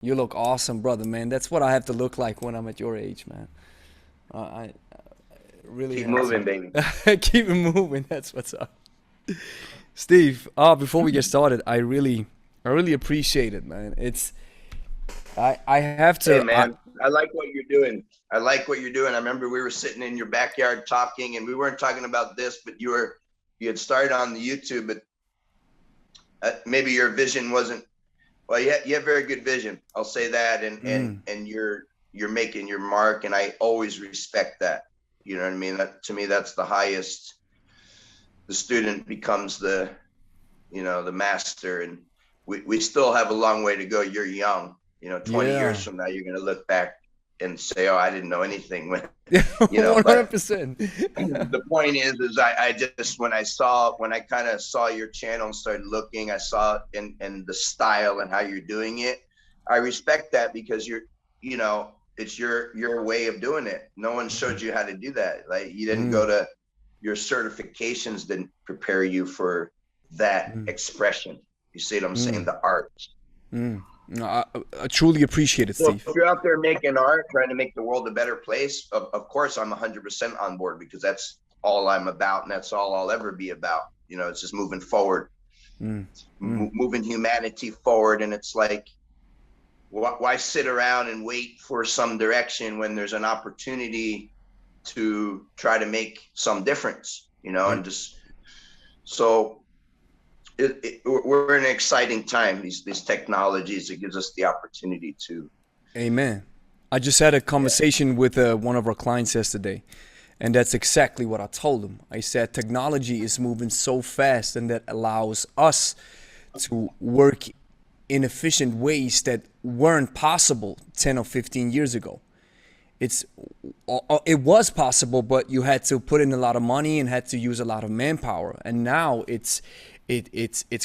You look awesome, brother, man. That's what I have to look like when I'm at your age, man. I really Keep moving, handsome. baby. Keep it moving. That's what's up. Steve, before we get started, I really appreciate it, man. I have Hey, to, man, I like what you're doing. I like what you're doing. I remember we were sitting in your backyard talking, and we weren't talking about this, but you had started on the YouTube, but maybe your vision wasn't. Well, you have very good vision. I'll say that, mm, and you're making your mark, and I always respect that. You know what I mean? That to me, that's the highest. The student becomes the master, and we still have a long way to go. You're young. 20 years yeah, from now, you're going to look back and say, "Oh, I didn't know anything." When but 100%. the point is I just when I kind of saw your channel and started looking, I saw it and the style and how you're doing it. I respect that because it's your way of doing it. No one showed you how to do that. Like you didn't Mm, go to your certifications didn't prepare you for that mm, expression. You see what I'm saying? mm, The art. mm. No, I truly appreciate it, So Steve. if you're out there making art, trying to make the world a better place, of course I'm 100% on board because that's all I'm about and that's all I'll ever be about. It's just moving forward, Mm, mm. moving humanity forward. And it's like, why sit around and wait for some direction when there's an opportunity to try to make some difference, A- and just so we're in an exciting time. These technologies, it gives us the opportunity to, Amen. I just had a yeah. conversation with one of our clients yesterday, and that's exactly what I told him. I said technology is moving so fast, and that allows us to work in efficient ways that weren't possible 10 or 15 years ago. It's it was possible, but you had to put in a lot of money and had to use a lot of manpower. And now it's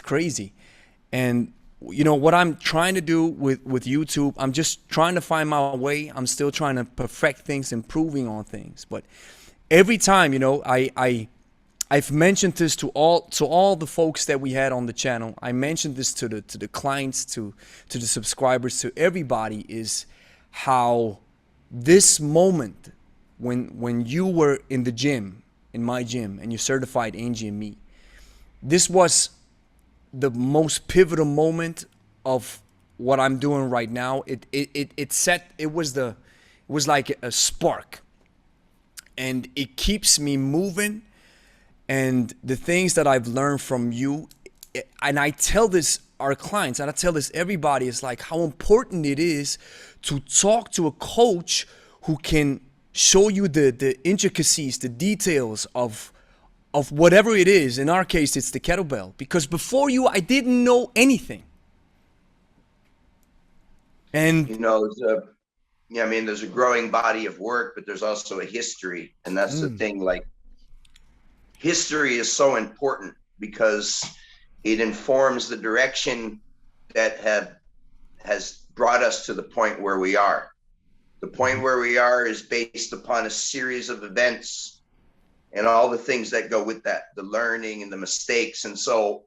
crazy. And what I'm trying to do with YouTube, I'm just trying to find my way. I'm still trying to perfect things, improving on things. But every time, I've mentioned this to all the folks that we had on the channel. I mentioned this to the clients, to the subscribers, to everybody, is how this moment when you were in the gym, in my gym, and you certified Angie and me, this was the most pivotal moment of what I'm doing right now. It was like a spark, and it keeps me moving. And the things that I've learned from you, and I tell this our clients, and I tell this everybody, is like how important it is to talk to a coach who can show you the intricacies, the details of whatever it is. In our case, it's the kettlebell. Because before you, I didn't know anything. And Yeah, I mean, there's a growing body of work, but there's also a history. And that's the thing. Like, history is so important because it informs the direction that has brought us to the point where we are. The point where we are is based upon a series of events and all the things that go with that, the learning and the mistakes. And so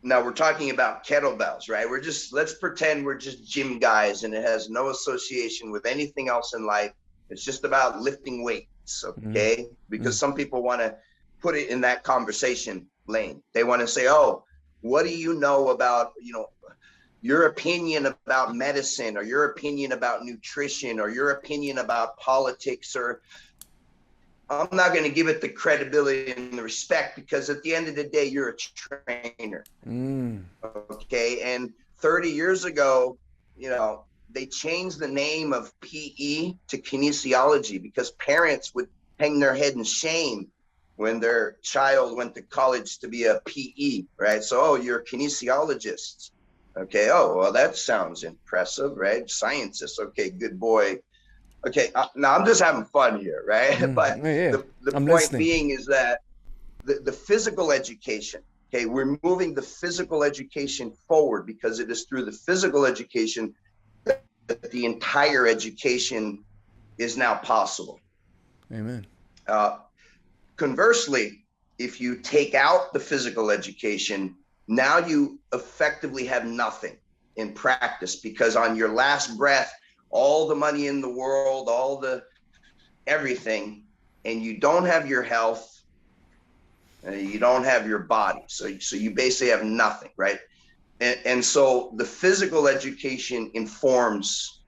now we're talking about kettlebells, right? Let's pretend we're just gym guys and it has no association with anything else in life. It's just about lifting weights, okay? Because some people want to put it in that conversation lane. They want to say, "Oh, what do you know about, your opinion about medicine or your opinion about nutrition or your opinion about politics?" Or I'm not going to give it the credibility and the respect because at the end of the day, you're a trainer. Okay. And 30 years ago, they changed the name of PE to kinesiology because parents would hang their head in shame when their child went to college to be a PE, right? So, oh, you're a kinesiologist. Okay. Oh, well, that sounds impressive, right? Scientist. Okay, good boy. Okay, now I'm just having fun here, right? But yeah, yeah, the I'm point listening. being is that the physical education, okay, we're moving the physical education forward because it is through the physical education that the entire education is now possible. Amen. Uh, Conversely, if you take out the physical education, now you effectively have nothing. in practice, because on your last breath, all the money in the world, all the everything, and you don't have your health, you don't have your body. So you basically have nothing, right? And so the physical education informs.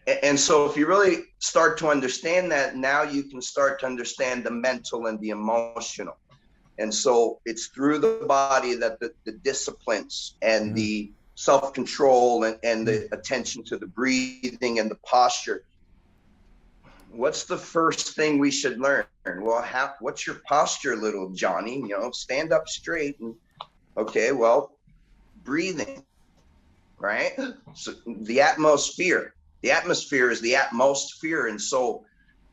And so if you really start to understand that, now you can start to understand the mental and the emotional. And so it's through the body that the disciplines and the self-control and the attention to the breathing and the posture. What's the first thing we should learn? Well, what's your posture, little Johnny? You know, stand up straight. And okay, well, breathing, right? So the atmosphere is the atmosphere. And so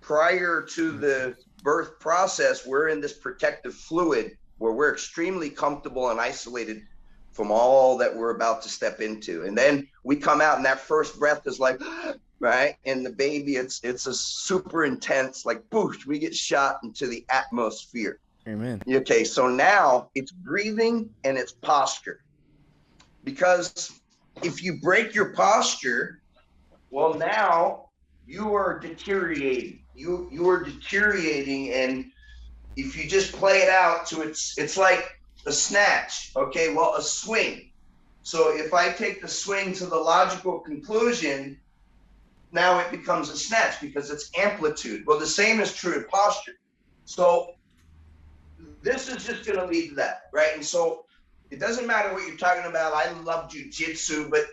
prior to the birth process, we're in this protective fluid where we're extremely comfortable and isolated from all that we're about to step into. And then we come out and that first breath is like, right? And the baby, it's a super intense, like, boosh, we get shot into the atmosphere. Amen. Okay, so now it's breathing and it's posture. Because if you break your posture, well, now you are deteriorating. You are deteriorating, and if you just play it out to it's like a snatch. Okay, well, a swing. So if I take the swing to the logical conclusion, now it becomes a snatch because it's amplitude. Well, the same is true in posture. So this is just going to lead to that, right? And so it doesn't matter what you're talking about. I love jujitsu, but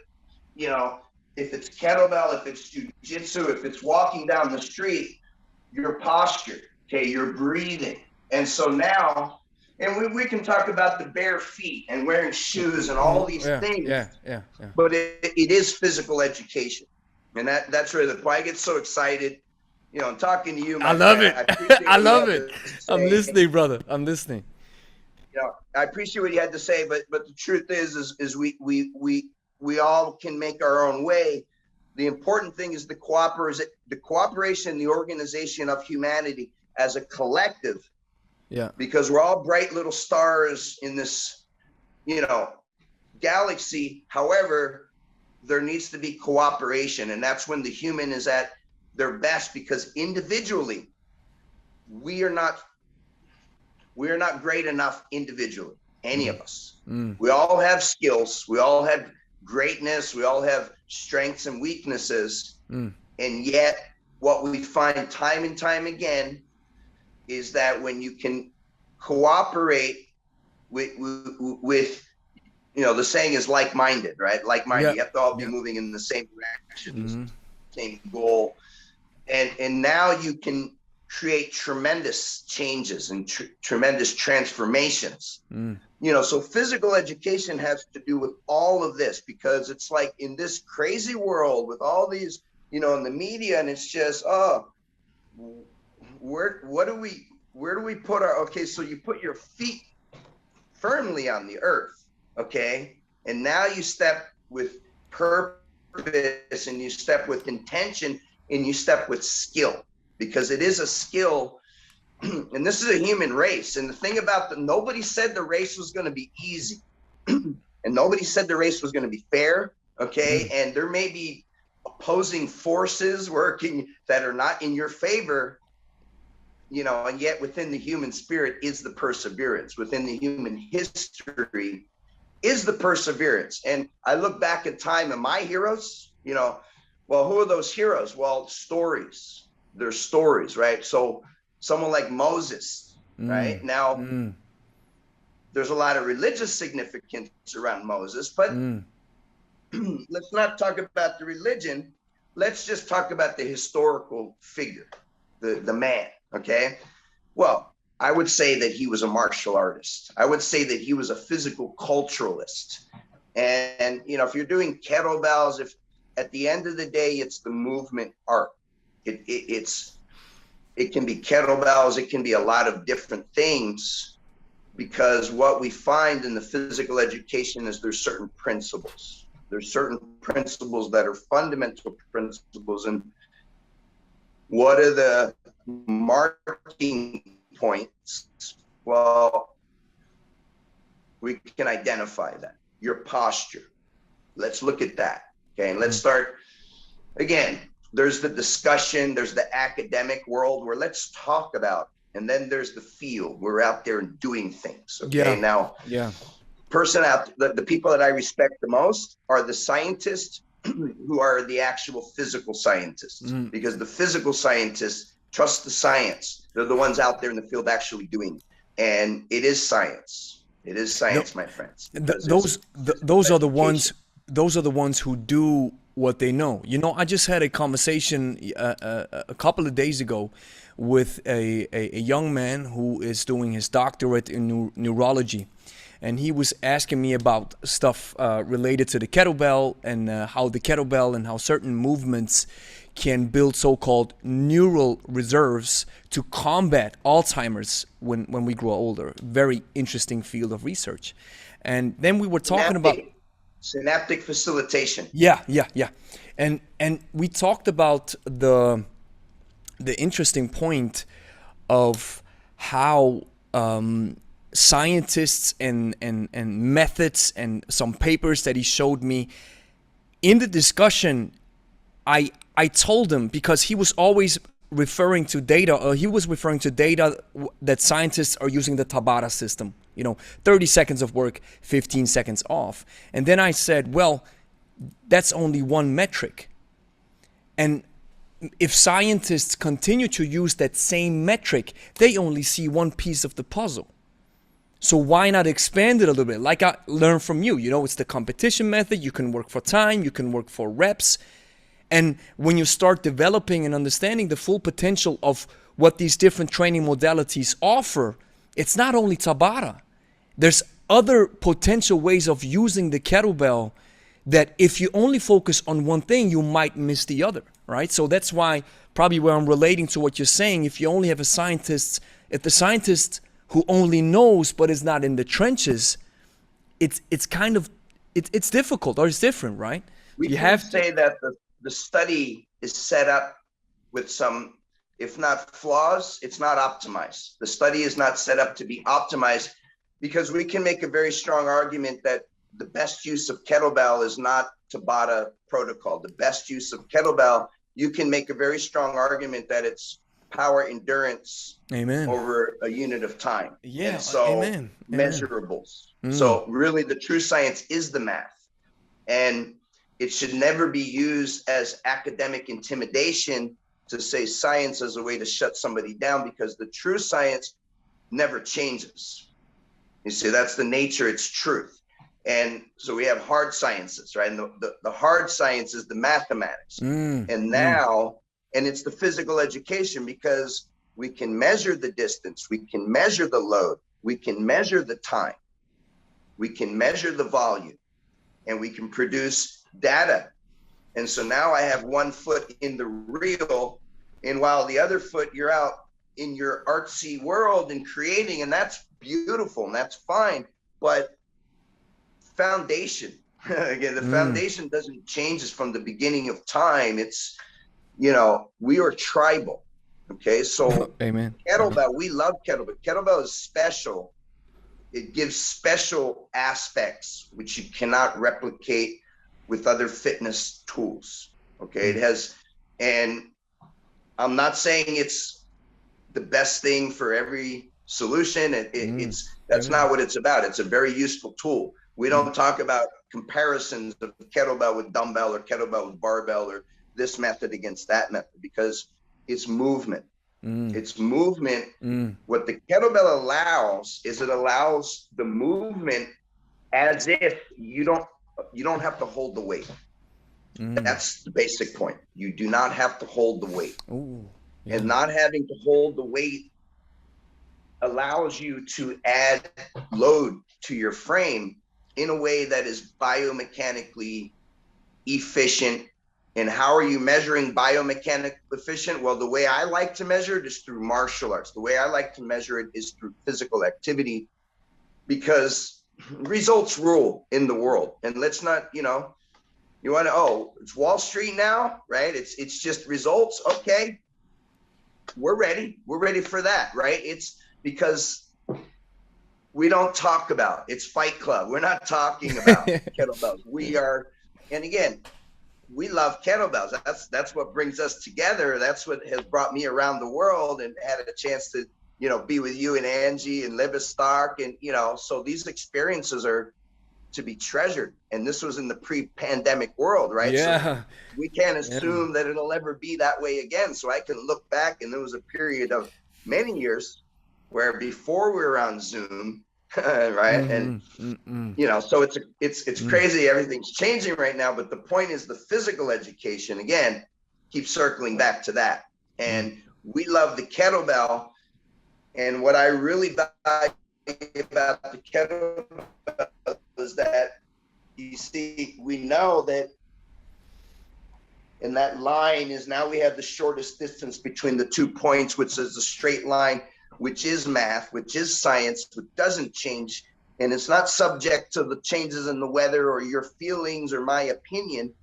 you know, if it's kettlebell, if it's jujitsu, if it's walking down the street, your posture, okay, your breathing. And so now, and we can talk about the bare feet and wearing shoes and all these things. Yeah. But it is physical education. And that's really the point. I get so excited, you know, I'm talking to you. I love it. I love it. I'm listening, brother. I'm listening. You know, I appreciate what you had to say, but the truth is we all can make our own way. The important thing is the cooperation, the organization of humanity as a collective. Yeah. Because we're all bright little stars in this, you know, galaxy. However, there needs to be cooperation, and that's when the human is at their best, because individually we are not great enough individually, any of us. We all have skills, we all have greatness, we all have strengths and weaknesses, and yet what we find time and time again is that when you can cooperate with you know, the saying is like-minded, right? Like-minded. You have to all be moving in the same direction, same goal. And now you can create tremendous changes and tremendous transformations. You know, so physical education has to do with all of this, because it's like in this crazy world with all these, you know, in the media, and it's just, where do we put our, okay, so you put your feet firmly on the earth, okay? And now you step with purpose, and you step with intention, and you step with skill, because it is a skill. And this is a human race. And the thing about nobody said the race was going to be easy. And nobody said the race was going to be fair, okay? And there may be opposing forces working that are not in your favor, you know, and yet within the human spirit is the perseverance. Within the human history is the perseverance. And I look back at time and my heroes, you know, well, who are those heroes? Well, stories. They're stories, right? So someone like Moses, right? Now, there's a lot of religious significance around Moses, but let's not talk about the religion. Let's just talk about the historical figure, the man, okay? Well, I would say that he was a martial artist. I would say that he was a physical culturalist. And you know, if you're doing kettlebells, if at the end of the day, it's the movement art. It can be kettlebells, it can be a lot of different things, because what we find in the physical education is there's certain principles. There's certain principles that are fundamental principles. And what are the marking points? Well, we can identify that. Your posture. let's look at that. Okay, and let's start again. There's the discussion, there's the academic world where let's talk about, and then there's the field. We're out there and doing things. Okay, now, the people that I respect the most are the scientists who are the actual physical scientists, because the physical scientists trust the science. They're the ones out there in the field actually doing it. And it is science. It is science, my friends. Those are the ones. Those are the ones who do what they know. You know, I just had a conversation a couple of days ago with a young man who is doing his doctorate in neurology. And he was asking me about stuff related to the kettlebell and how the kettlebell and how certain movements can build so-called neural reserves to combat Alzheimer's when we grow older. Very interesting field of research. And then we were talking about synaptic facilitation. Yeah. And we talked about the interesting point of how scientists and methods and some papers that he showed me in the discussion. I told him, because he was always referring to data, that scientists are using the Tabata system, 30 seconds of work, 15 seconds off. And then I said, well, that's only one metric. And if scientists continue to use that same metric, they only see one piece of the puzzle. So why not expand it a little bit? Like I learned from you, it's the competition method. You can work for time, you can work for reps. And when you start developing and understanding the full potential of what these different training modalities offer, it's not only Tabata. There's other potential ways of using the kettlebell that if you only focus on one thing, you might miss the other, right? So that's why probably where I'm relating to what you're saying, if you only have if the scientist who only knows but is not in the trenches, it's difficult, or it's different, right? We have to say that the study is set up with some, if not flaws, it's not optimized. The study is not set up to be optimized, because we can make a very strong argument that the best use of kettlebell is not Tabata protocol. The best use of kettlebell, you can make a very strong argument that it's power endurance over a unit of time. Yeah. And so measurables. So really the true science is the math. And it should never be used as academic intimidation to say science as a way to shut somebody down, because the true science never changes. You see, that's the nature, it's truth. And so we have hard sciences, right? And the hard science is the mathematics. And it's the physical education, because we can measure the distance, we can measure the load, we can measure the time, we can measure the volume, and we can produce data. And so now I have one foot in the real, and while the other foot, you're out in your artsy world and creating, and that's beautiful and that's fine. But foundation, again, the foundation doesn't change us from the beginning of time. It's, we are tribal. Okay, so Amen. Kettlebell, we love kettlebell. Kettlebell is special. It gives special aspects which you cannot replicate with other fitness tools. Okay, it has, and I'm not saying it's the best thing for every solution. That's not what it's about. It's a very useful tool. We don't talk about comparisons of kettlebell with dumbbell or kettlebell with barbell or this method against that method, because it's movement. It's movement. What the kettlebell allows is it allows the movement as if you don't have to hold the weight. That's the basic point. You do not have to hold the weight. And not having to hold the weight allows you to add load to your frame in a way that is biomechanically efficient. And how are you measuring biomechanical efficient? Well, the way I like to measure it is through martial arts. The way I like to measure it is through physical activity, because results rule in the world. And let's not, you want to, it's Wall Street now, right? It's just results. Okay, we're ready. We're ready for that, right? It's because we don't talk about, it's Fight Club. We're not talking about kettlebells. We are And again, we love kettlebells. That's what brings us together. That's what has brought me around the world and had a chance to, be with you and Angie and Lebe Stark. And, so these experiences are to be treasured. And this was in the pre-pandemic world, right? Yeah. So we can't assume that it'll ever be that way again. So I can look back, and there was a period of many years where before we were on Zoom, right? And so it's crazy. Everything's changing right now, but the point is the physical education, again, keeps circling back to that. And we love the kettlebell. And what I really value about the kettlebell is that, you see, we know that in that line is now we have the shortest distance between the 2 points, which is a straight line, which is math, which is science, which doesn't change. And it's not subject to the changes in the weather or your feelings or my opinion.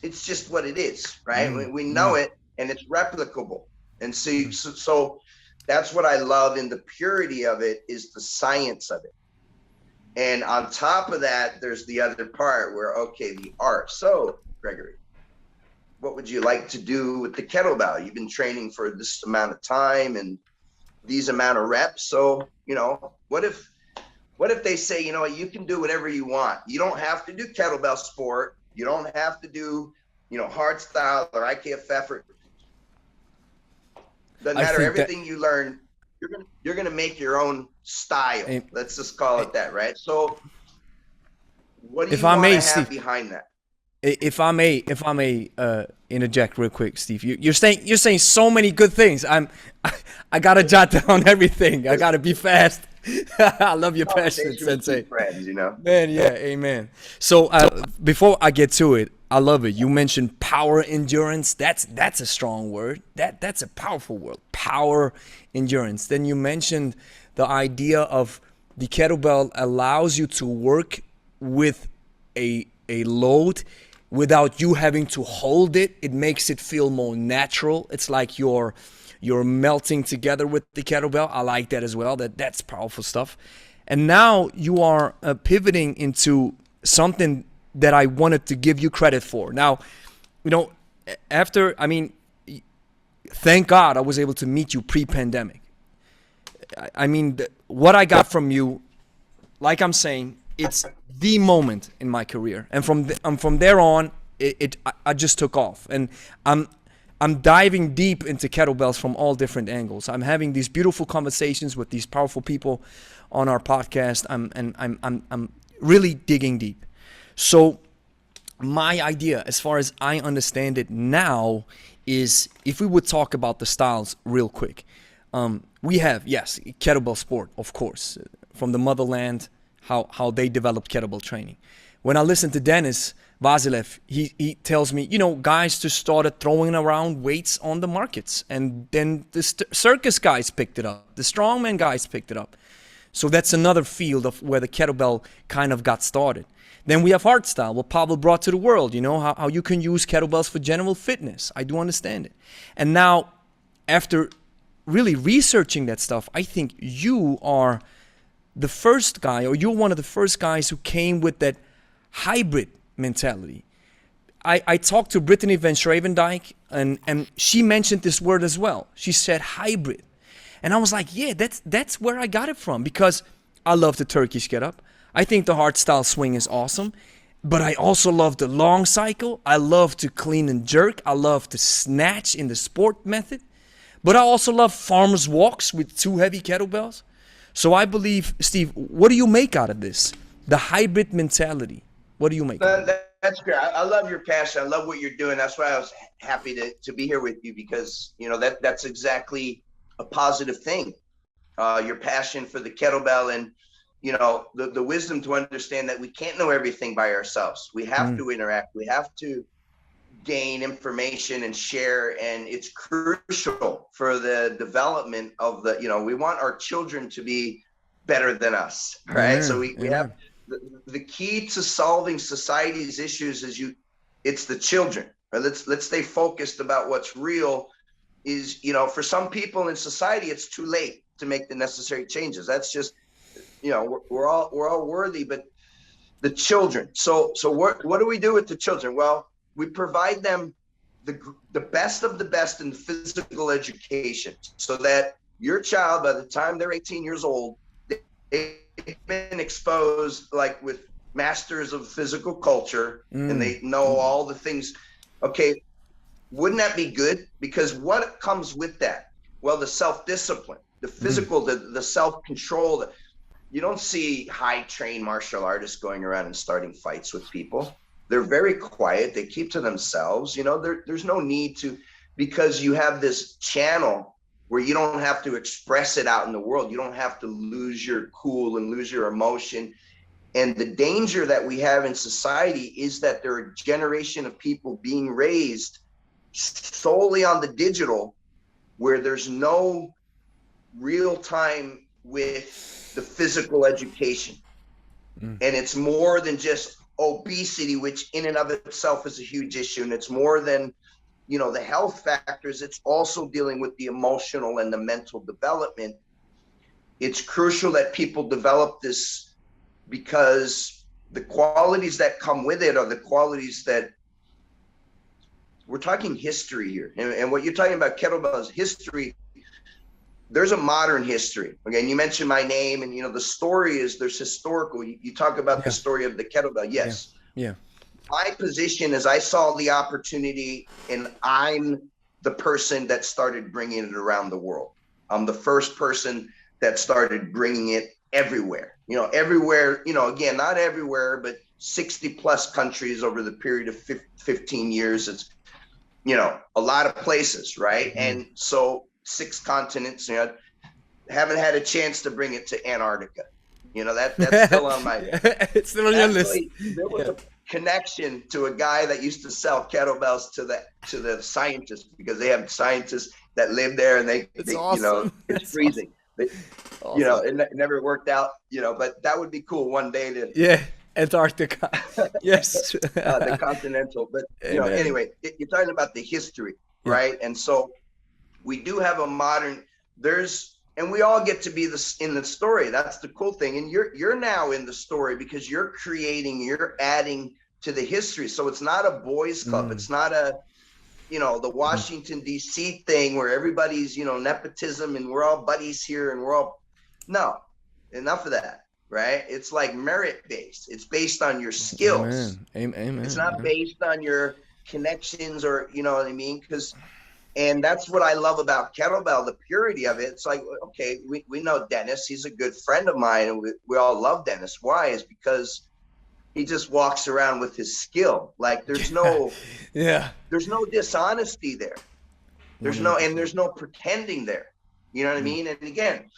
It's just what it is, right? We know it, and it's replicable. And so that's what I love in the purity of it, is the science of it. And on top of that, there's the other part where, okay, the art. So, Gregory, what would you like to do with the kettlebell? You've been training for this amount of time and these amount of reps. So, what if they say, you can do whatever you want. You don't have to do kettlebell sport. You don't have to do, hard style or IKFF. Or doesn't matter. Everything you learn, you're gonna make your own style. Let's just call it that, right? So, what do you want to have behind that? If I may interject real quick, Steve, you're saying so many good things. I gotta jot down everything. I gotta be fast. I love your passion, Sensei. Friends, Man, yeah, amen. So before I get to it, I love it. You mentioned power endurance. That's a strong word. That's a powerful word. Power endurance. Then you mentioned the idea of the kettlebell allows you to work with a load without you having to hold it. It makes it feel more natural. It's like you're melting together with the kettlebell. I like that as well. That's powerful stuff. And now you are pivoting into something that I wanted to give you credit for. Now, thank God I was able to meet you pre-pandemic. What I got from you, like I'm saying, it's the moment in my career, and from there on, I just took off, and I'm diving deep into kettlebells from all different angles. I'm having these beautiful conversations with these powerful people on our podcast. I'm really digging deep. So my idea, as far as I understand it now, is if we would talk about the styles real quick. We have, yes, kettlebell sport, of course, from the motherland, how they developed kettlebell training. When I listen to Dennis Vasilev, he tells me, guys just started throwing around weights on the markets. And then the circus guys picked it up. The strongman guys picked it up. So that's another field of where the kettlebell kind of got started. Then we have hardstyle, what Pablo brought to the world, how you can use kettlebells for general fitness. I do understand it. And now, after really researching that stuff, I think you are the first guy, or you're one of the first guys who came with that hybrid mentality. I talked to Brittany Van Schravendijk, and she mentioned this word as well. She said hybrid. And I was like, yeah, that's where I got it from, because I love the Turkish get up. I think the hardstyle swing is awesome, but I also love the long cycle. I love to clean and jerk. I love to snatch in the sport method, but I also love farmer's walks with 2 heavy kettlebells. So I believe, Steve, what do you make out of this? The hybrid mentality. What do you make? That's great. I love your passion. I love what you're doing. That's why I was happy to be here with you, because that's exactly a positive thing. Your passion for the kettlebell, and the wisdom to understand that we can't know everything by ourselves. We have to interact. We have to gain information and share, and it's crucial for the development of we want our children to be better than us, right? So we have the key to solving society's issues it's the children, right? Let's stay focused about what's real. Is for some people in society, it's too late to make the necessary changes. That's just we're all worthy, but the children. So what do we do with the children? Well, we provide them the best of the best in physical education, so that your child, by the time they're 18 years old, they've been exposed like with masters of physical culture, and they know all the things. Okay, wouldn't that be good? Because what comes with that? Well, the self-discipline, the physical, the self-control. You don't see high-trained martial artists going around and starting fights with people. They're very quiet. They keep to themselves. You know, there's no need to, because you have this channel where you don't have to express it out in the world. You don't have to lose your cool and lose your emotion. And the danger that we have in society is that there are a generation of people being raised solely on the digital, where there's no real time with the physical education. And it's more than just obesity, which in and of itself is a huge issue. And it's more than, you know, the health factors. It's also dealing with the emotional and the mental development. It's crucial that people develop this, because the qualities that come with it are the qualities that we're talking history here. And what you're talking about, kettlebells history, there's a modern history. Again, you mentioned my name, and, you know, the story is, there's historical. You talk about the story of the kettlebell. Yes. Yeah. My position is I saw the opportunity, and I'm the person that started bringing it around the world. I'm the first person that started bringing it everywhere. You know, everywhere, you know, again, not everywhere, but 60 plus countries over the period of 15 years. It's, you know, a lot of places, right? And so 6 continents. You know, haven't had a chance to bring it to Antarctica. You know, that's still on my. It's still on your list. There was a connection to a guy that used to sell kettlebells to the scientists, because they have scientists that live there, and they awesome. You know, it's freezing. Awesome. You know, it never worked out. You know, but that would be cool one day to. Yeah, Antarctica. Yes. The continental, but you know, anyway, you're talking about the history, right? And so we do have a modern. And we all get to be in the story. That's the cool thing. And you're now in the story, because you're adding to the history. So it's not a boys club. It's not a, you know, the Washington DC thing where everybody's, you know, nepotism and we're all buddies here and we're all, no, enough of that, right? It's like merit based. It's based on your skills. Amen. It's not based on your connections, or, you know what I mean? And that's what I love about kettlebell, the purity of it. It's like, okay, we know Dennis. He's a good friend of mine, and we all love Dennis. Why? Is because he just walks around with his skill. Like there's no, there's no dishonesty there. There's no pretending there. You know what I mean? And again,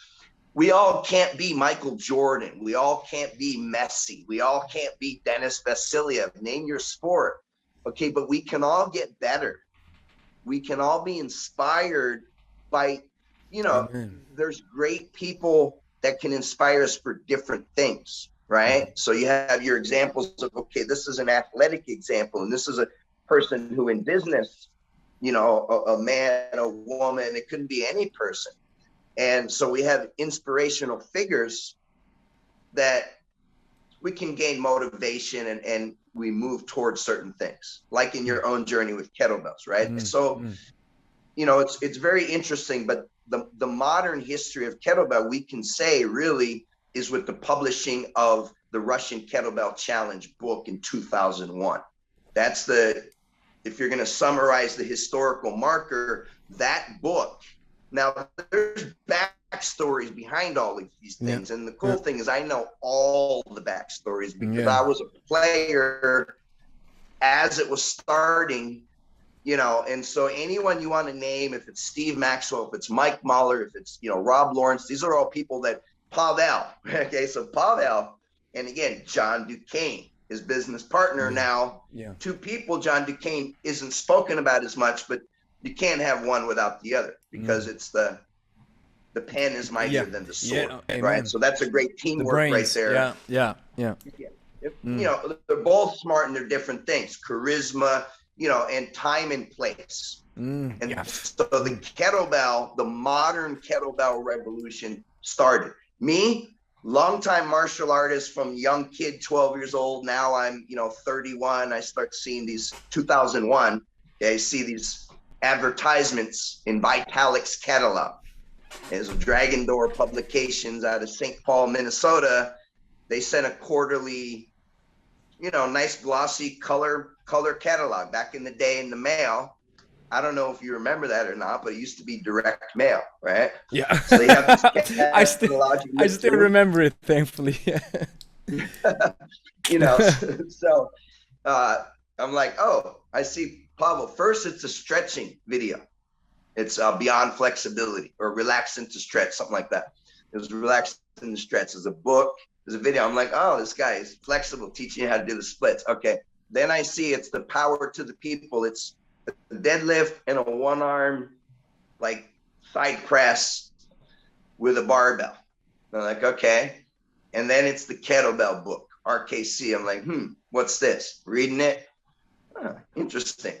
we all can't be Michael Jordan. We all can't be Messi. We all can't be Dennis Vasiliev. Name your sport. Okay, but we can all get better. We can all be inspired by, you know, there's great people that can inspire us for different things, right? So you have your examples of, okay, this is an athletic example, and this is a person who in business, you know, a man, a woman, it couldn't be any person. And so we have inspirational figures that we can gain motivation, and we move towards certain things, like in your own journey with kettlebells, right? So, you know, it's very interesting, but the modern history of kettlebell, we can say really is with the publishing of the Russian Kettlebell Challenge book in 2001. That's if you're going to summarize the historical marker, that book. Now, there's backstories behind all of these things. And the cool thing is I know all the backstories, because I was a player as it was starting, you know. And so anyone you want to name, if it's Steve Maxwell, if it's Mike Mahler, if it's, you know, Rob Lawrence, these are all people that Pavel, okay, so Pavel, and again, John Duquesne, his business partner now, 2 people John Duquesne isn't spoken about as much, but you can't have one without the other, because it's the pen is mightier than the sword, right? So that's a great teamwork right there. You know, they're both smart in their different things, charisma, you know, and time and place. So the kettlebell, the modern kettlebell revolution started. Me, longtime martial artist from young kid, 12 years old. Now I'm, 31. I start seeing these 2001. I see these advertisements in Vitalik's catalog. There's Dragon Door Publications out of St. Paul, Minnesota. They sent a quarterly, nice glossy color catalog back in the day in the mail. I don't know if you remember that or not, but it used to be direct mail, right? Yeah. So they have this I still remember it, thankfully. So I'm like, oh, I see Pavel. First, it's a stretching video. It's Beyond Flexibility or Relax into Stretch, something like that. It was Relax into Stretch. There's a book, there's a video. I'm like, oh, this guy is flexible, teaching you how to do the splits. Okay. Then I see it's the Power to the People. It's a deadlift and a one-arm like side press with a barbell. I'm like, okay. And then it's the Kettlebell book, RKC. I'm like, what's this? Reading it. Interesting,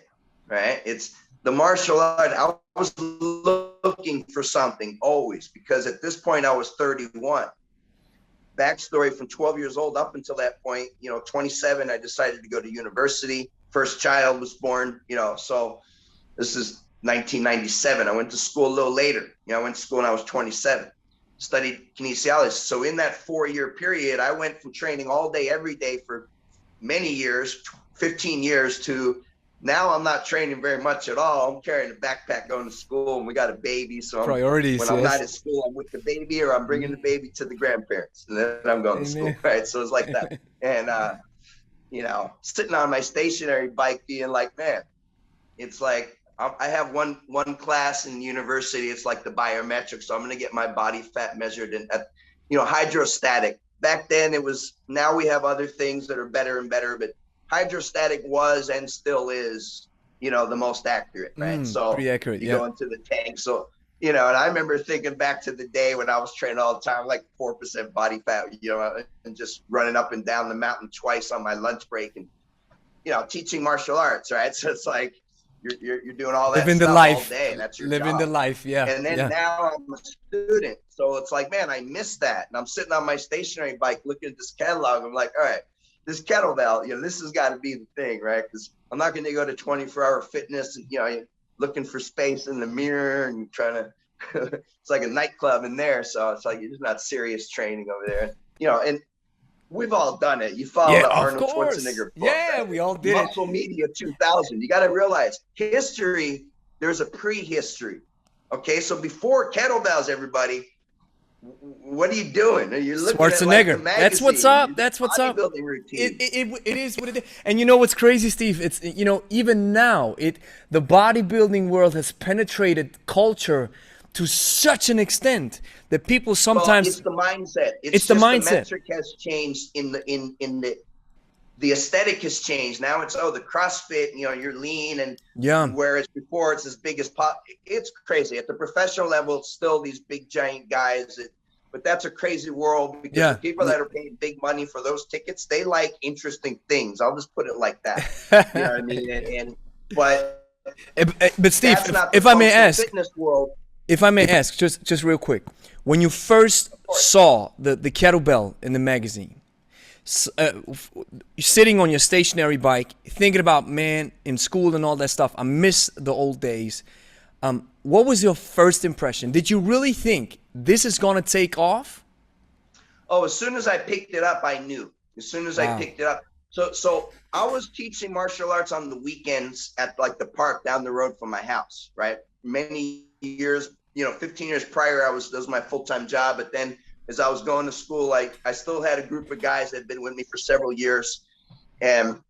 right? It's the martial art. I was looking for something always, because at this point I was 31. Backstory from 12 years old up until that point, 27, I decided to go to university. First child was born, so this is 1997. I went to school a little later. I went to school when I was 27, studied kinesiology. So in that 4-year period, I went from training all day, every day for many years, 15 years, to now I'm not training very much at all. I'm carrying a backpack going to school, and we got a baby. So priorities. When I'm not at school, I'm with the baby, or I'm bringing the baby to the grandparents, and then I'm going to school, right? So it's like that. And, sitting on my stationary bike being like, man, it's like, I have one class in university. It's like the biometrics. So I'm going to get my body fat measured at, hydrostatic. Back then it was, now we have other things that are better and better, but hydrostatic was and still is, the most accurate, right? So pretty accurate, you go into the tank. So, and I remember thinking back to the day when I was training all the time, like 4% body fat, and just running up and down the mountain twice on my lunch break, and, teaching martial arts, right? So it's like, you're doing all that living stuff the life all day, and that's your living job. the life, yeah. And then now I'm a student, so it's like, man, I missed that. And I'm sitting on my stationary bike looking at this catalog. I'm like, all right, this kettlebell, this has got to be the thing, right? Because I'm not going to go to 24-hour fitness and looking for space in the mirror and trying to it's like a nightclub in there. So it's like, you're just not serious training over there, and we've all done it. You follow the Arnold Schwarzenegger book. Yeah, right? We all did Muscle Media 2000. You got to realize history, there's a prehistory. Okay, so before kettlebells, everybody, what are you doing? You're looking Schwarzenegger. At like that's what's up. That's what's up. Routine. It is what it is. And you know what's crazy, Steve? It's even now, the bodybuilding world has penetrated culture to such an extent that people sometimes, it's the mindset. It's the mindset. The metric has changed in the aesthetic has changed. Now it's the CrossFit, you're lean, and whereas before it's as big as pop. It's crazy. At the professional level, it's still these big giant guys. But that's a crazy world, because the people that are paying big money for those tickets, they like interesting things. I'll just put it like that. You know what I mean? But Steve, if I may ask, fitness world. If I may ask, just real quick, when you first saw the kettlebell in the magazine, sitting on your stationary bike, thinking about, man, in school and all that stuff, I miss the old days. What was your first impression? Did you really think this is going to take off? Oh, as soon as I picked it up, I knew. As soon as I picked it up. So I was teaching martial arts on the weekends at like the park down the road from my house, right? Many years, 15 years prior, that was my full-time job. But then as I was going to school, I still had a group of guys that had been with me for several years. And,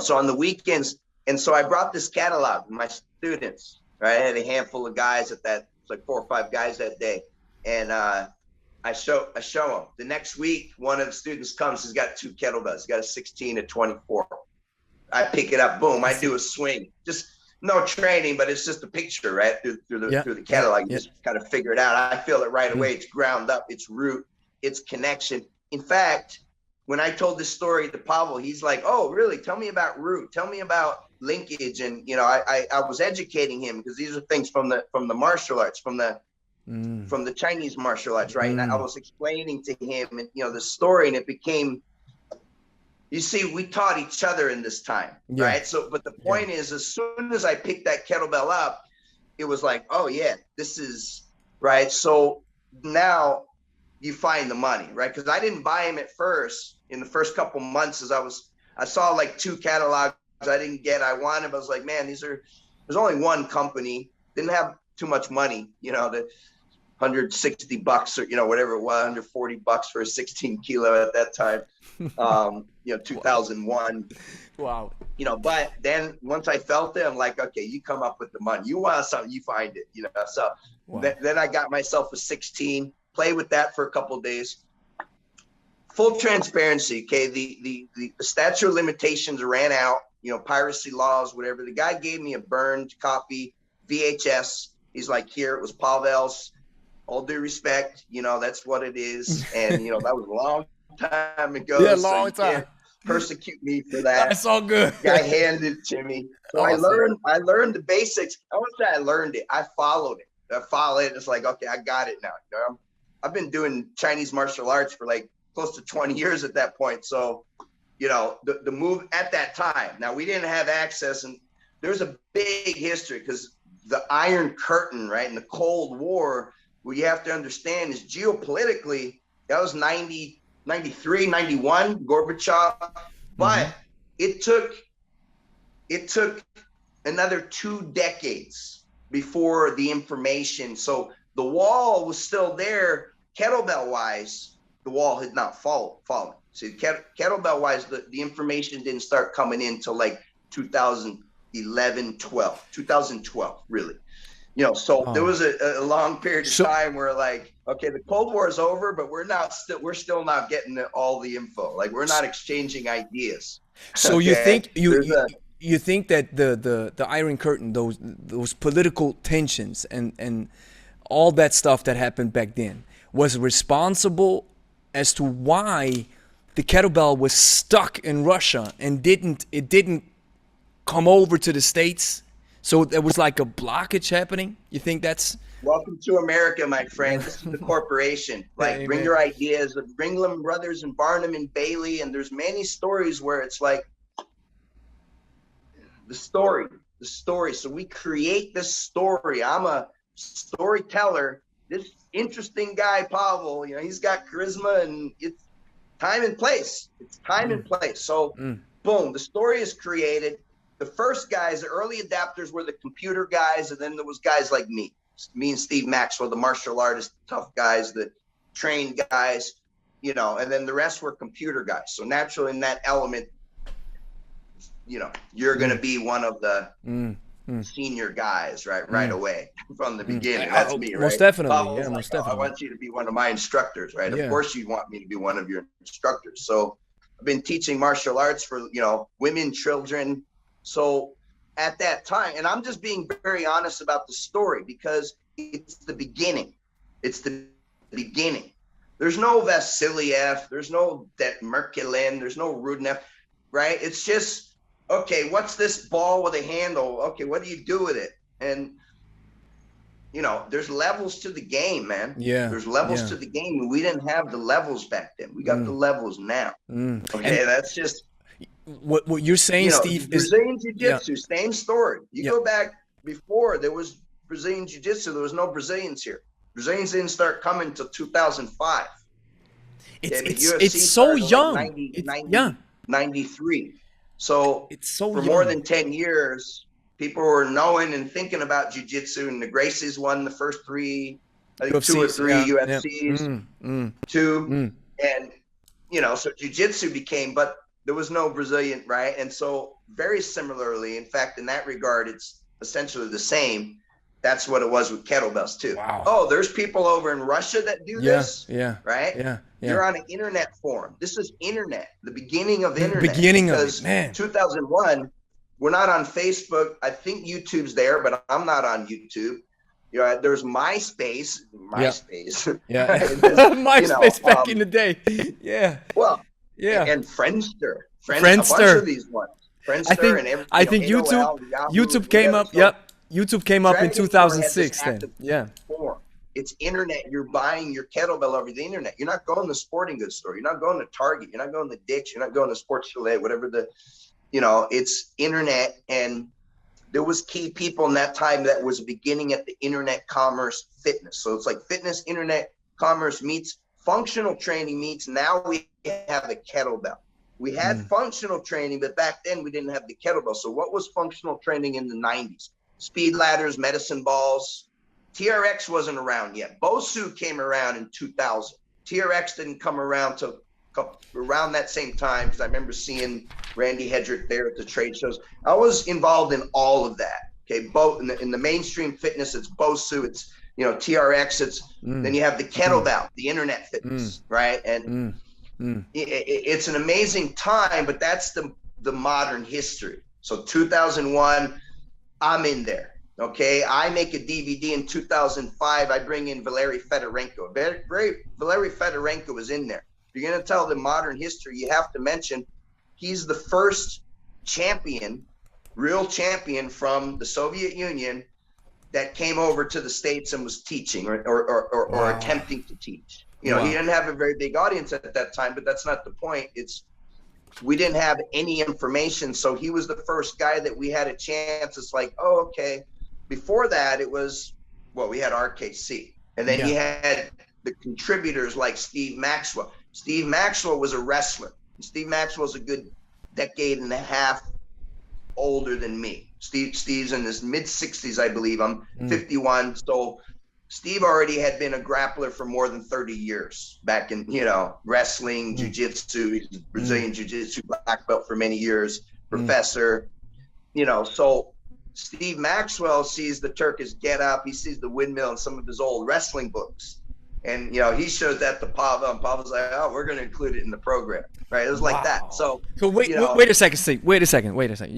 so on the weekends, and so I brought this catalog to my students, right? I had a handful of guys it's like 4 or 5 guys that day. And I show them. The next week, one of the students comes, he's got 2 kettlebells. He's got a 16 and 24. I pick it up, boom, I do a swing. Just no training, but it's just a picture, right? Through the catalog, you just kind of figure it out. I feel it right away. It's ground up, it's root, it's connection. In fact, when I told this story to Pavel, he's like, oh, really? Tell me about root. Tell me about linkage. And, I was educating him, because these are things from the martial arts, from the from the Chinese martial arts, right? And I was explaining to him, and the story, and it became. You see, we taught each other in this time, right? So, but the point is, as soon as I picked that kettlebell up, it was like, oh yeah, this is right. So now you find the money, right? Because I didn't buy him at first. In the first couple months, as I saw like 2 catalogs I didn't get. I wanted. I was like, man, there's only one company. Didn't have too much money, the $160 or whatever it was, $140 for a 16 kilo at that time. 2001. Wow. But then once I felt it, I'm like, okay, you come up with the money. You want something, you find it. So then I got myself a 16. Play with that for a couple of days. Full transparency. Okay, the statute of limitations ran out. Piracy laws, whatever. The guy gave me a burned copy, VHS. He's like, here, it was Pavel's. All due respect, that's what it is. And that was a long time ago. Yeah, long time. Can't persecute me for that. That's all good. Guy handed it to me. So Awesome. I learned the basics. I won't say I learned it. I followed it. It's like, okay, I got it now. I've been doing Chinese martial arts for like close to 20 years at that point. So, the move at that time. Now, we didn't have access, and there's a big history because the Iron Curtain, right, in the Cold War, what you have to understand is geopolitically, that was 90, 93, 91, Gorbachev. But it took another 2 decades before the information. So the wall was still there. Kettlebell wise, the wall had not fallen. So kettlebell wise, the information didn't start coming in till like 2012, really. So there was a long period of time where like, okay, the Cold War is over, but we're still not getting all the info. Like, we're not exchanging ideas. So you think you think that the Iron Curtain, those political tensions and all that stuff that happened back then was responsible as to why the kettlebell was stuck in Russia and didn't come over to the States? So there was like a blockage happening. You think that's... Welcome to America, my friend. This is the corporation. Like, Amen. Bring your ideas. Ringling Brothers and Barnum and Bailey. And there's many stories where it's like the story. So we create this story. I'm a storyteller. This interesting guy, Pavel, he's got charisma, and it's time and place. It's time and place. So boom, the story is created. The first guys, the early adapters, were the computer guys, and then there was guys like me and Steve Maxwell, the martial artist, tough guys, the trained guys, and then the rest were computer guys. So naturally, in that element, you're going to be one of the senior guys, right away from the beginning. That's me, right? Most definitely. Yeah, most definitely. I want you to be one of my instructors, right? Yeah. Of course, you want me to be one of your instructors. So I've been teaching martial arts for, women, children. So at that time, and I'm just being very honest about the story because it's the beginning. It's the beginning. There's no Vasiliev, there's no Merkulin, there's no Rudnev, right? It's just, okay, what's this ball with a handle? Okay, what do you do with it? And, there's levels to the game, man. Yeah. There's levels to the game. We didn't have the levels back then. We got the levels now. Okay, and that's just... What you're saying, Steve, Brazilian Jiu-Jitsu, same story. You go back before there was Brazilian Jiu-Jitsu, there was no Brazilians here. Brazilians didn't start coming until 2005. It's so young. Like 93. So it's so for young. more than 10 years, people were knowing and thinking about Jiu-Jitsu, and the Gracies won the first 3, I think UFCs, 2 or 3 UFCs, 2. And, so Jiu-Jitsu became, but there was no Brazilian, right? And so very similarly, in fact, in that regard, it's essentially the same. That's what it was with kettlebells too. Wow. Oh, there's people over in Russia that do this, right? Yeah. You're on an internet forum. This is internet, the beginning of internet. Beginning of it, man. 2001, we're not on Facebook. I think YouTube's there, but I'm not on YouTube. There's MySpace. Yeah. Right? MySpace back in the day. Yeah. Well, yeah. And Friendster. A bunch of these ones. Friendster I think YouTube came up. Yep. YouTube came up in 2006 then. Yeah. it's internet. You're buying your kettlebell over the internet. You're not going to the sporting goods store. You're not going to Target. You're not going to Dick's. You're not going to Sports Chalet, whatever the, it's internet. And there was key people in that time that was beginning at the internet commerce fitness. So it's like fitness, internet commerce meets functional training meets. Now we have the kettlebell. We had functional training, but back then we didn't have the kettlebell. So what was functional training in the 90s? Speed ladders, medicine balls. TRX wasn't around yet. Bosu came around in 2000. TRX didn't come around till around that same time, because I remember seeing Randy Hedrick there at the trade shows. I was involved in all of that. Okay, both in the mainstream fitness, it's Bosu, it's TRX, it's then you have the kettlebell, the internet fitness, right? And it's an amazing time, but that's the modern history. So 2001, I'm in there. Okay, I make a DVD in 2005. I bring in Valery Fedorenko. Valery Fedorenko is in there. If you're going to tell the modern history, you have to mention he's the first champion, real champion from the Soviet Union that came over to the States and was teaching or attempting to teach. He didn't have a very big audience at that time, but that's not the point. We didn't have any information. So he was the first guy that we had a chance. It's like, oh, okay. Before that, it was, we had RKC. And then you had the contributors like Steve Maxwell. Steve Maxwell was a wrestler. Steve Maxwell's a good decade and a half older than me. Steve's in his mid-60s, I believe. I'm 51. So Steve already had been a grappler for more than 30 years back in, wrestling, jiu-jitsu, Brazilian jiu-jitsu, black belt for many years, professor, so Steve Maxwell sees the Turkish get up. He sees the windmill in some of his old wrestling books. And, he shows that to Pavel, and Pavel's like, oh, we're going to include it in the program. Right. It was like that. So wait a second, Steve. Wait a second. Wait a second,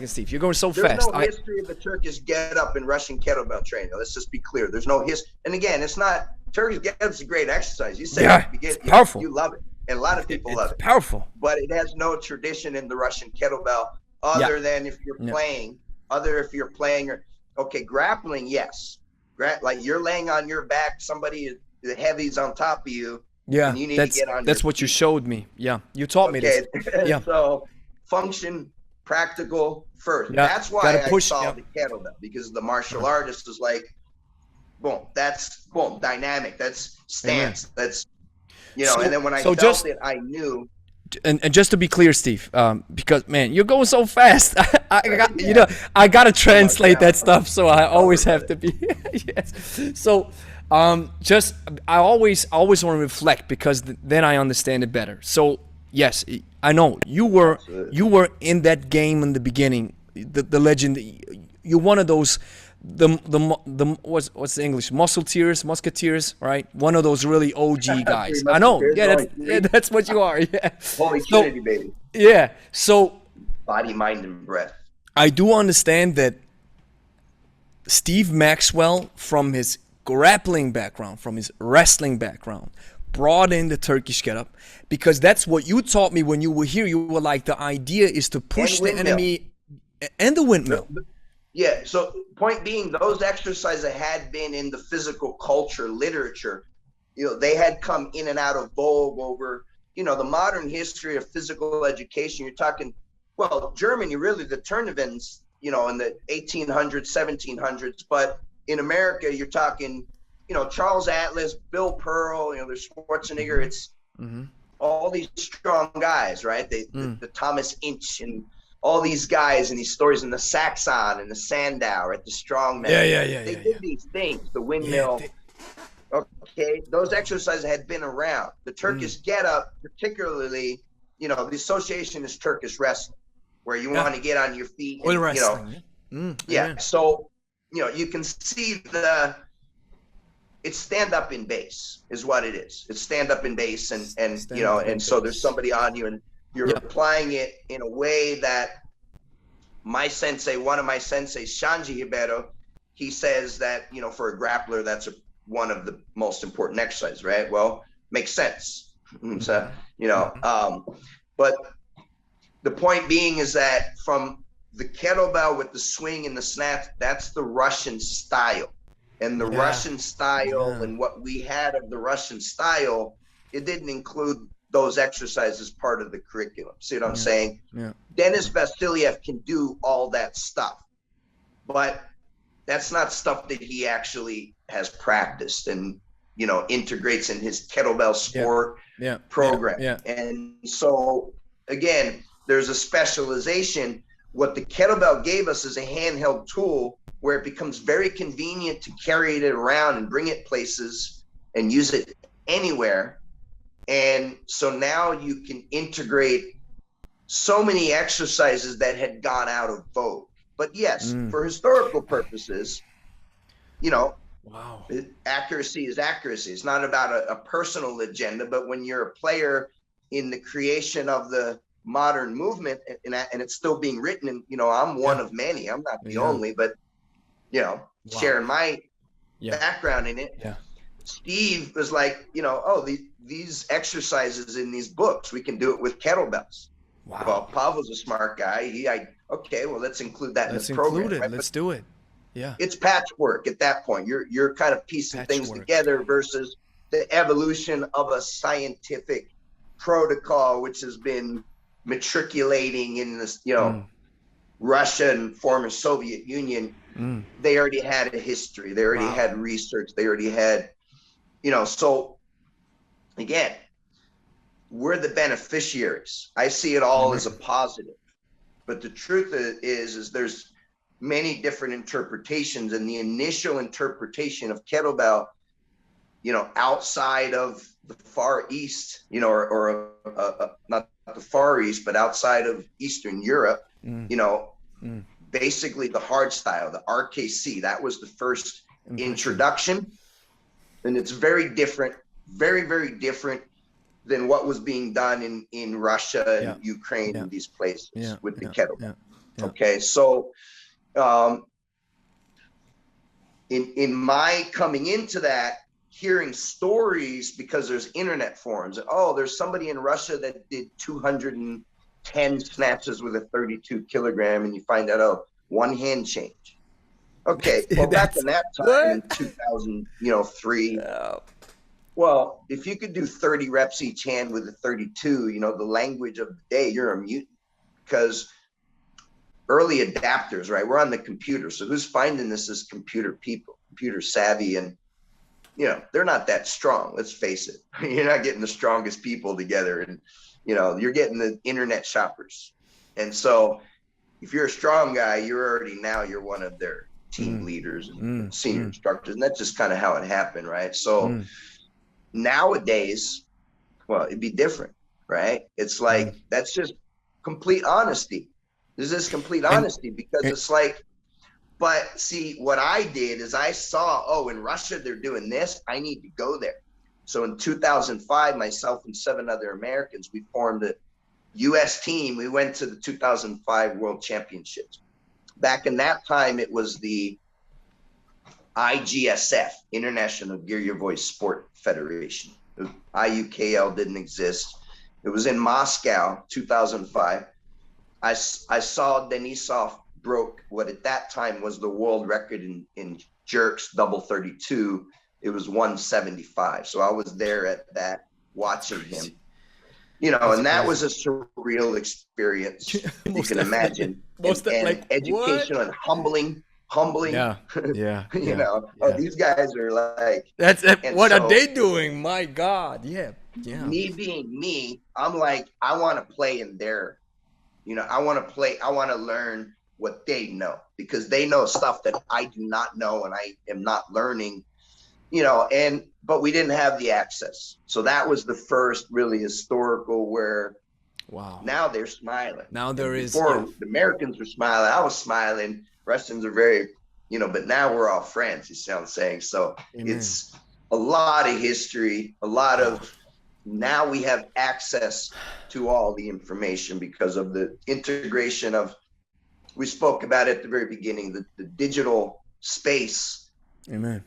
Steve. You're going so fast. There's no history of the Turkish get up in Russian kettlebell training. Let's just be clear. There's no history. And again, it's not, Turkish get up's a great exercise. You say it's powerful. You love it. And a lot of people love it. It's powerful. But it has no tradition in the Russian kettlebell other than if you're playing, grappling, yes. Like you're laying on your back, somebody the heavy's on top of you. Yeah, and you need to get on that's what you showed me. Yeah, you taught me this. Yeah. So function, practical first. Yeah. That's why I saw the kettlebell, because the martial artist is like, boom, that's dynamic. That's stance. That's and then when I felt it, I knew. And just to be clear, Steve, because man, you're going so fast. I gotta translate that stuff, so I always have to be. Yes. So, I always want to reflect, because then I understand it better. So yes, I know you were in that game in the beginning. The legend. You're one of those. What's the English? Musketeers, right? One of those really OG guys. I know. Yeah, that's what you are. Yeah. Holy Trinity, baby. Yeah. So body, mind, and breath. I do understand that Steve Maxwell, from his grappling background, from his wrestling background, brought in the Turkish getup, because that's what you taught me when you were here. You were like, the idea is to push the enemy and the windmill. Yeah, so point being, those exercises had been in the physical culture literature. They had come in and out of vogue over, the modern history of physical education. You're talking, Germany, really, the Turnevens, in the 1800s, 1700s. But in America, you're talking, Charles Atlas, Bill Pearl, there's Schwarzenegger. It's all these strong guys, right? The Thomas Inch and all these guys and these stories, and the Saxon and the Sandow, right? The strongman. They did these things, the windmill. Okay, those exercises had been around. The Turkish get up, particularly, the association is Turkish wrestling, where you want to get on your feet. And, wrestling. So, you can see it's stand up in base is what it is. It's stand up in base, and so there's somebody on you, and you're applying it in a way that one of my senseis, Shanji Hibero, he says that, for a grappler, that's one of the most important exercises, right? Well, makes sense. So, but the point being is that from the kettlebell with the swing and the snap, that's the Russian style. And the Yeah. Russian style Yeah. and what we had of the Russian style, it didn't include those exercises part of the curriculum. See what I'm saying? Yeah. Denis Vasilyev can do all that stuff, but that's not stuff that he actually has practiced and, you know, integrates in his kettlebell sport program. Yeah. And so again, there's a specialization. What the kettlebell gave us is a handheld tool where it becomes very convenient to carry it around and bring it places and use it anywhere. And so now you can integrate so many exercises that had gone out of vogue. But yes, for historical purposes, you know, Wow. accuracy is accuracy. It's not about a personal agenda, but when you're a player in the creation of the modern movement, and it's still being written, and, you know, I'm one of many, I'm not the only, but, you know, sharing my background in it. Yeah. Steve was like, you know, oh, these exercises in these books, we can do it with kettlebells. Wow. Well, Pavel's a smart guy. Okay, well, let's include that in the program. Include it. Right? Let's do it. Yeah. It's patchwork at that point. You're kind of piecing things together versus the evolution of a scientific protocol, which has been matriculating in this, you know, Russia and former Soviet Union. They already had a history. They already had research. They already had, you know, so again, we're the beneficiaries. I see it all as a positive, but the truth is there's many different interpretations, and the initial interpretation of kettlebell, you know, outside of the Far East, you know, or not the Far East, but outside of Eastern Europe, you know, basically the hard style, the RKC, that was the first introduction. And it's very different, very, very different than what was being done in Russia and Ukraine and these places with the kettlebell. Okay, so in my coming into that, hearing stories, because there's internet forums, oh, there's somebody in Russia that did 210 snatches with a 32 kilogram, and you find out, oh, one hand change. Okay, well, back in that time, in 2003, well, if you could do 30 reps each hand with a 32, you know, the language of the day, you're a mutant. Because early adapters, right? We're on the computer. So who's finding this is computer people, computer savvy, and, you know, they're not that strong. Let's face it. You're not getting the strongest people together, and, you know, you're getting the internet shoppers. And so if you're a strong guy, you're one of their team leaders and senior instructors. And that's just kind of how it happened, right? So nowadays, well, it'd be different, right? It's like, that's just complete honesty. This is complete honesty, because it's like, but see, what I did is I saw, oh, in Russia, they're doing this. I need to go there. So in 2005, myself and 7 other Americans, we formed a U.S. team. We went to the 2005 World Championships. Back in that time, it was the IGSF, International Gear Your Voice Sport Federation. IUKL didn't exist. It was in Moscow, 2005. I saw Denisov broke what at that time was the world record in jerks, double 32. It was 175. So I was there at that, watching him. You know, and that was a surreal experience. You can imagine. And like, educational and humbling. Yeah. You know, oh, these guys are like, what are they doing? My God. Yeah. Me being me, I'm like, I want to play in their, you know, I want to learn what they know, because they know stuff that I do not know and I am not learning, you know, but we didn't have the access. So that was the first really historical where, now they're smiling. Now there is. Before, the Americans were smiling. I was smiling. Russians are very, you know, but now we're all friends, you see what I'm saying? So it's a lot of history, a lot of, now we have access to all the information because of the integration of, we spoke about it at the very beginning, the digital space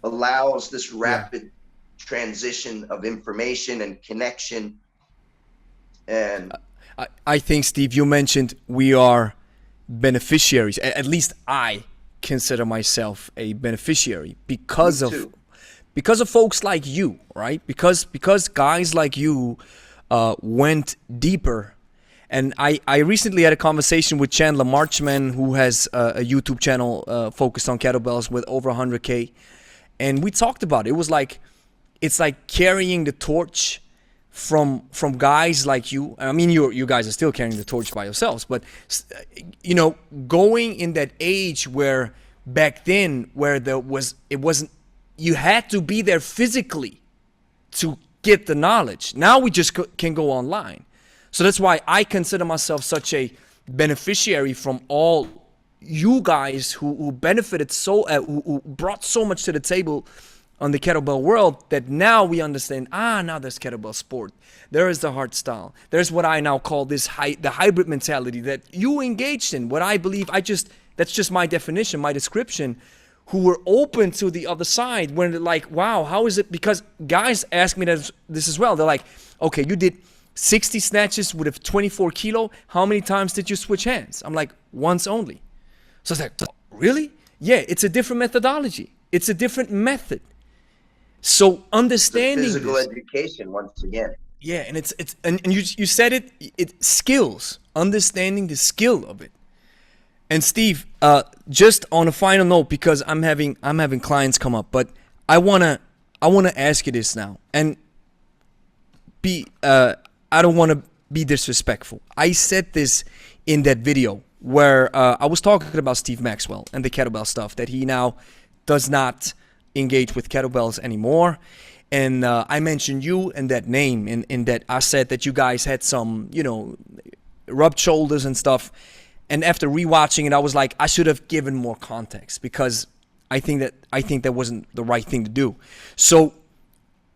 allows this rapid transition of information and connection. And I think, Steve, you mentioned we are beneficiaries. At least I consider myself a beneficiary Me because too. of folks like you, right? Because guys like you went deeper. And I recently had a conversation with Chandler Marchman, who has a YouTube channel focused on kettlebells with over 100K. And we talked about it. It was like, it's like carrying the torch from guys like you. I mean, you guys are still carrying the torch by yourselves, but you know, going in that age where back then, where it wasn't, you had to be there physically to get the knowledge. Now we just can go online. So that's why I consider myself such a beneficiary from all you guys who benefited so, who brought so much to the table on the kettlebell world, that now we understand, now there's kettlebell sport. There is the hard style. There's what I now call the hybrid mentality that you engaged in. What I believe, that's just my definition, my description, who were open to the other side when they're like, wow, how is it? Because guys ask me this as well. They're like, okay, you did 60 snatches with a 24 kilo. How many times did you switch hands? I'm like, once only. So it's like, really? Yeah, it's a different methodology. It's a different method. So understanding It's physical this, education once again. yeah, and and you said it skills, understanding the skill of it. And Steve, just on a final note, because I'm having clients come up, but I wanna ask you this now, and I don't want to be disrespectful. I said this in that video where I was talking about Steve Maxwell and the kettlebell stuff, that he now does not engage with kettlebells anymore. And I mentioned you and that name, in that I said that you guys had some, you know, rubbed shoulders and stuff. And after rewatching it, I was like, I should have given more context, because I think that wasn't the right thing to do. So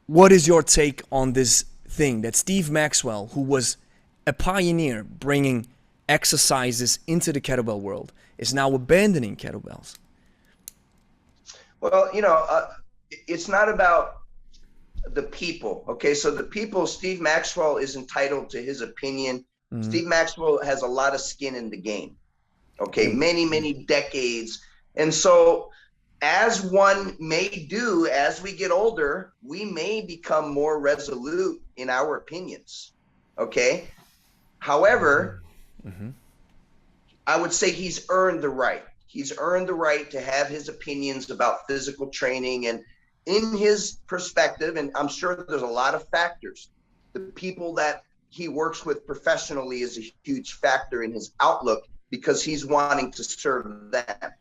what is your take on this thing that Steve Maxwell, who was a pioneer bringing exercises into the kettlebell world, is now abandoning kettlebells? Well, you know, it's not about the people. Okay, so the people, Steve Maxwell is entitled to his opinion. Steve Maxwell has a lot of skin in the game. Okay, many decades. And so, as one may do as we get older, we may become more resolute in our opinions. Okay, however, I would say he's earned the right. He's earned the right to have his opinions about physical training, and in his perspective, and I'm sure there's a lot of factors. The people that he works with professionally is a huge factor in his outlook, because he's wanting to serve them.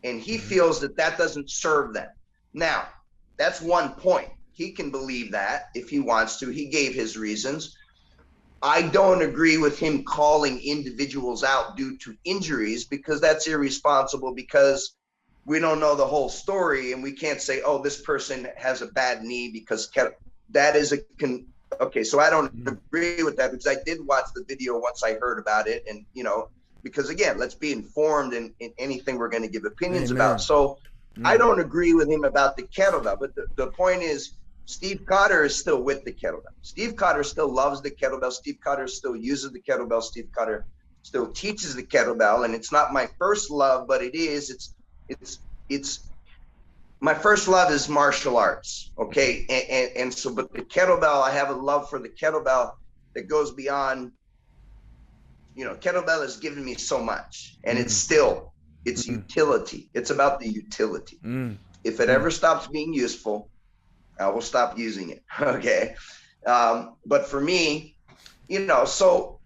And he feels that that doesn't serve them. Now, that's one point. He can believe that if he wants to. He gave his reasons. I don't agree with him calling individuals out due to injuries, because that's irresponsible, because we don't know the whole story, and we can't say, oh, this person has a bad knee because that is okay. So I don't agree with that, because I did watch the video once I heard about it. And, you know, because again, let's be informed in anything we're going to give opinions about. So I don't agree with him about the kettlebell, but the point is, Steve Cotter is still with the kettlebell. Steve Cotter still loves the kettlebell. Steve Cotter still uses the kettlebell. Steve Cotter still teaches the kettlebell. And it's not my first love, but it is. It's my first love is martial arts. Okay. And so, but the kettlebell, I have a love for the kettlebell that goes beyond, you know, kettlebell has given me so much, and it's utility. It's about the utility. If it ever stops being useful, I will stop using it. Okay. But for me, you know, so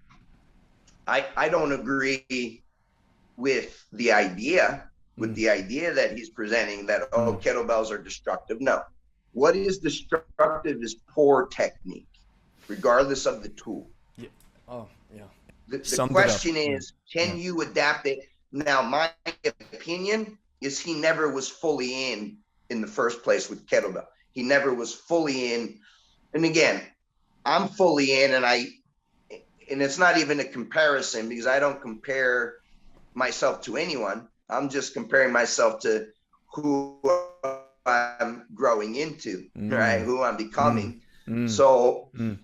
I don't agree with the idea, that he's presenting that, oh, kettlebells are destructive. No, what is destructive is poor technique, regardless of the tool. Yeah. Oh, yeah. The question is, can you adapt it? Now, my opinion is he never was fully in the first place with kettlebell. He never was fully in. And again, I'm fully in, and it's not even a comparison, because I don't compare myself to anyone. I'm just comparing myself to who I'm growing into, right? Who I'm becoming. So, you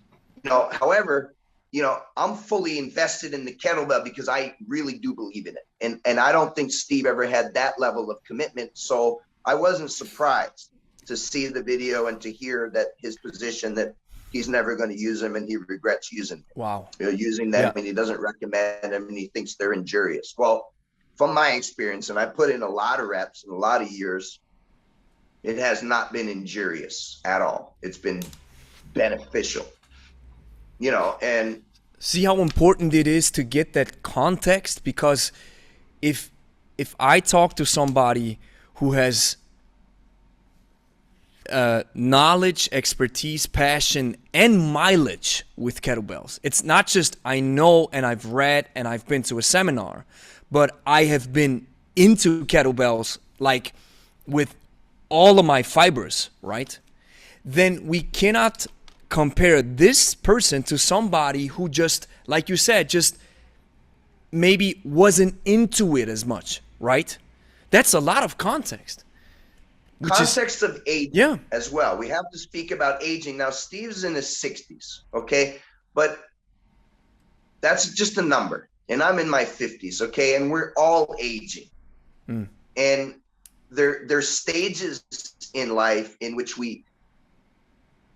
know, however, you know, I'm fully invested in the kettlebell because I really do believe in it. And I don't think Steve ever had that level of commitment. So I wasn't surprised to see the video and to hear that his position that he's never going to use them and he regrets using them. Wow. Using them, Yeah. and he doesn't recommend them and he thinks they're injurious. Well, from my experience, and I put in a lot of reps and a lot of years, it has not been injurious at all. It's been beneficial, you know. And see how important it is to get that context, because if I talk to somebody who has knowledge, expertise, passion, and mileage with kettlebells, it's not just I know and I've read and I've been to a seminar, but I have been into kettlebells like with all of my fibers, right? Then we cannot compare this person to somebody who just, like you said, just maybe wasn't into it as much, right? That's a lot of context. Context of aging, yeah, as well. We have to speak about aging. Now, Steve's in his 60s, okay? But that's just a number. And I'm in my 50s, okay? And we're all aging. And there's stages in life in which we,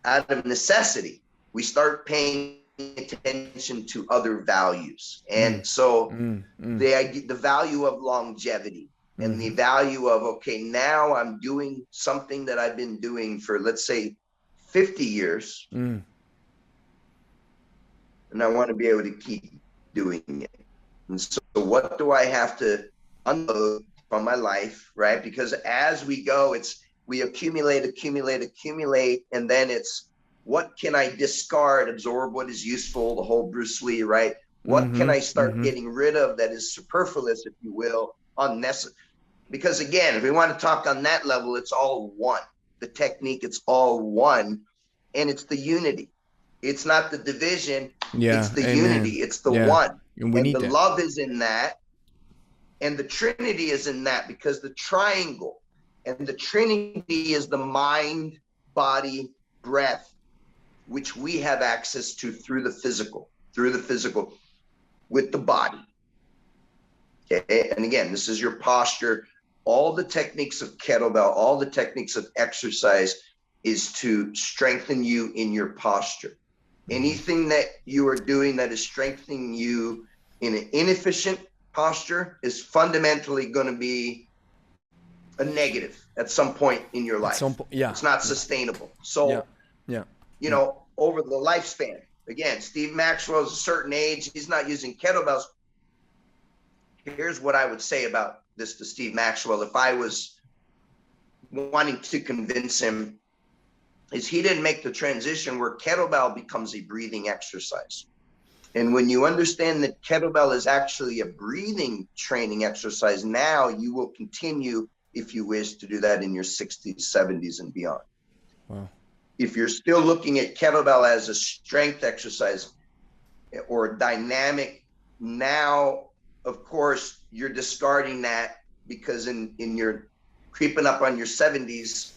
out of necessity, we start paying attention to other values. And so the value of longevity and the value of, okay, now I'm doing something that I've been doing for, let's say, 50 years. And I want to be able to keep doing it. And so what do I have to unload from my life, right? Because as we go, we accumulate, and then it's, what can I discard, absorb what is useful, the whole Bruce Lee, right? What can I start getting rid of that is superfluous, if you will, unnecessary? Because again, if we want to talk on that level, it's all one. The technique, it's all one, and it's the unity. It's not the division, it's the unity, it's the one. And the love is in that, and the Trinity is in that, because the triangle and the Trinity is the mind, body, breath, which we have access to through the physical with the body. Okay, and again, this is your posture. All the techniques of kettlebell, all the techniques of exercise is to strengthen you in your posture. Anything that you are doing that is strengthening you in an inefficient posture is fundamentally going to be a negative at some point in your life. It's not sustainable. So, you know, over the lifespan, again, Steve Maxwell is a certain age. He's not using kettlebells. Here's what I would say about this to Steve Maxwell. If I was wanting to convince him, is he didn't make the transition where kettlebell becomes a breathing exercise. And when you understand that kettlebell is actually a breathing training exercise, now you will continue, if you wish, to do that in your 60s, 70s, and beyond. Wow. If you're still looking at kettlebell as a strength exercise or a dynamic, now, of course, you're discarding that, because in your creeping up on your 70s,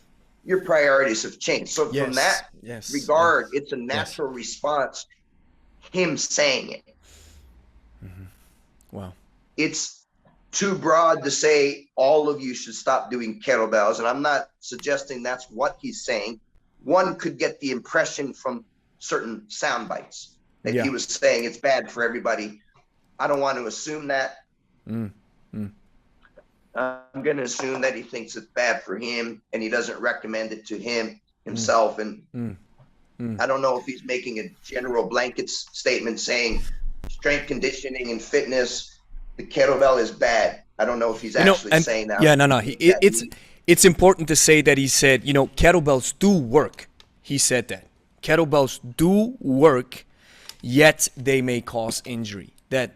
your priorities have changed. So from that regard, it's a natural response, him saying it. Wow. It's too broad to say all of you should stop doing kettlebells. And I'm not suggesting that's what he's saying. One could get the impression from certain sound bites that he was saying it's bad for everybody. I don't want to assume that. I'm going to assume that he thinks it's bad for him and he doesn't recommend it to himself. And I don't know if he's making a general blanket statement saying strength conditioning and fitness, the kettlebell is bad. I don't know if he's actually saying that. Yeah, no. It's important to say that he said, you know, kettlebells do work. He said that. Kettlebells do work, yet they may cause injury. That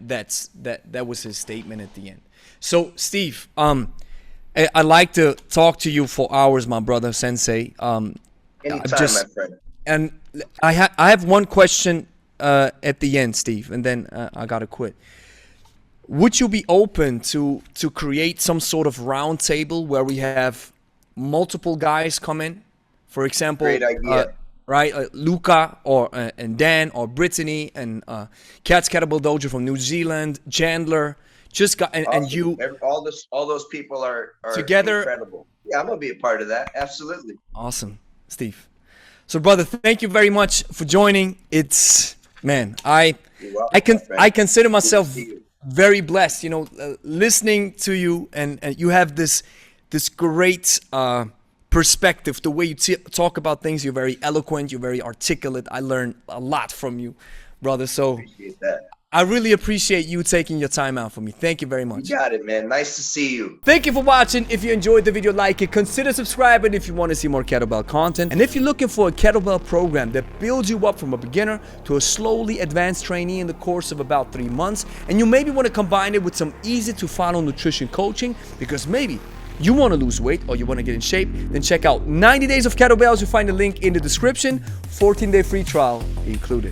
was his statement at the end. So, Steve, I'd like to talk to you for hours, my brother, Sensei. Anytime, my friend. And I have one question at the end, Steve, and then I gotta quit. Would you be open to create some sort of round table where we have multiple guys come in? For example, great idea. Luca or and Dan or Brittany and Cat's Kettlebell Dojo from New Zealand, Chandler, just got and Awesome. you All those people are together. incredible. Yeah, I'm gonna be a part of that. Absolutely. Awesome, Steve. So, brother, thank you very much for joining. It's man, I consider myself very blessed. You know, listening to you, and you have this great perspective. The way you talk about things, you're very eloquent. You're very articulate. I learned a lot from you, brother. So Appreciate that. I really appreciate you taking your time out for me. Thank you very much. You got it, man. Nice to see you. Thank you for watching. If you enjoyed the video, like it, consider subscribing if you want to see more kettlebell content. And if you're looking for a kettlebell program that builds you up from a beginner to a slowly advanced trainee in the course of about 3 months, and you maybe want to combine it with some easy to follow nutrition coaching, because maybe you want to lose weight or you want to get in shape, then check out 90 Days of Kettlebells. You'll find the link in the description. 14-day free trial included.